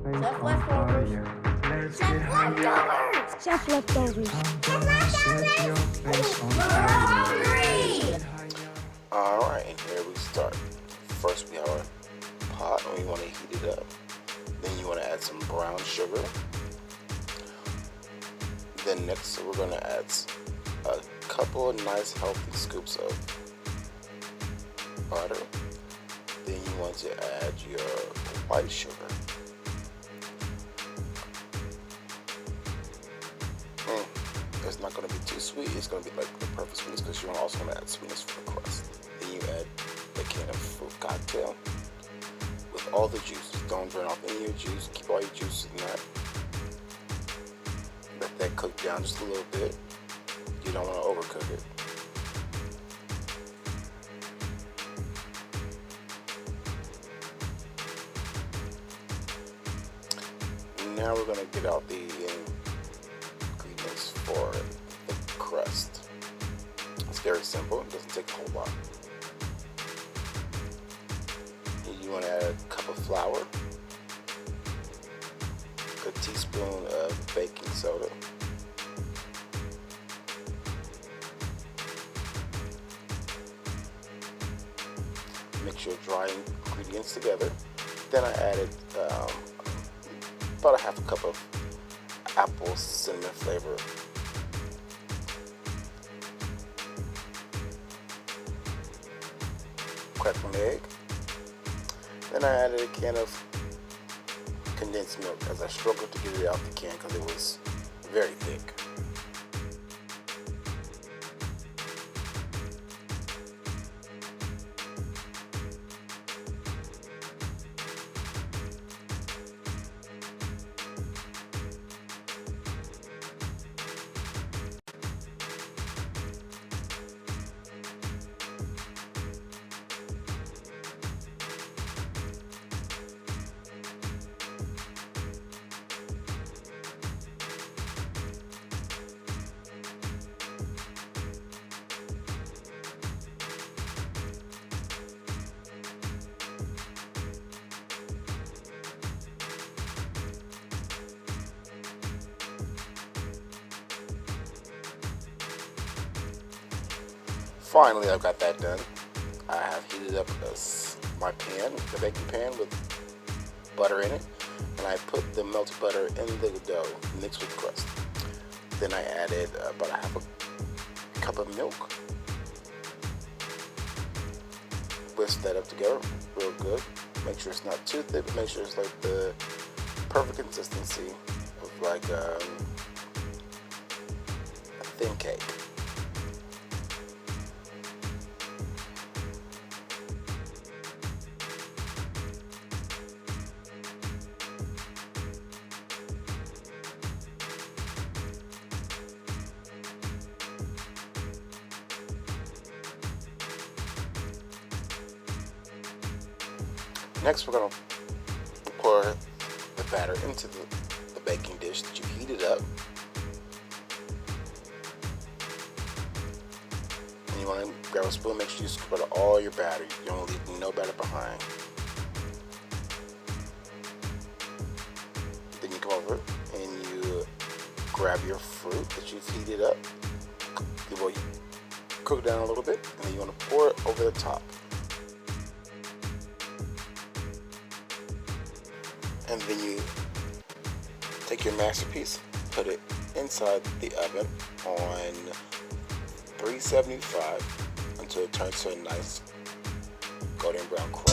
Chef leftovers. Chef leftovers. Chef leftovers. Chef leftovers. We're hungry. Alright, and here we start. First we have our pot and we want to heat it up. Then you want to add some brown sugar. Then next we're going to add a couple of nice healthy scoops of butter. Then you want to add your white sugar. It's not going to be too sweet. It's going to be like the perfect sweetness because you're also going to add sweetness for the crust. Then you add a can of fruit cocktail with all the juices. Don't burn off any of your juice. Keep all your juices in that. Let that cook down just a little bit. You don't want to overcook it. Now we're going to get out the ingredients for the crust. It's very simple. It doesn't take a whole lot. You want to add a cup of flour, a teaspoon of baking soda, mix your dry ingredients together. Then I added about a half a cup of apple cinnamon flavor. Cracked an egg. Then I added a can of condensed milk as I struggled to get it out the can because it was very thick. Finally, I've got that done. I have heated up my pan, the baking pan with butter in it, and I put the melted butter in the dough mixed with crust. Then I added about a half a cup of milk. Whisk that up together real good. Make sure it's not too thick, but make sure it's like the perfect consistency of like a thin cake. Next, we're going to pour the batter into the baking dish that you heated up. And you want to grab a spoon, make sure you scoop out all your batter. You don't leave no batter behind. Then you come over and you grab your fruit that you've heated up. You cook it down a little bit, and then you want to pour it over the top. And then you take your masterpiece, put it inside the oven on 375 until it turns to a nice golden brown crust.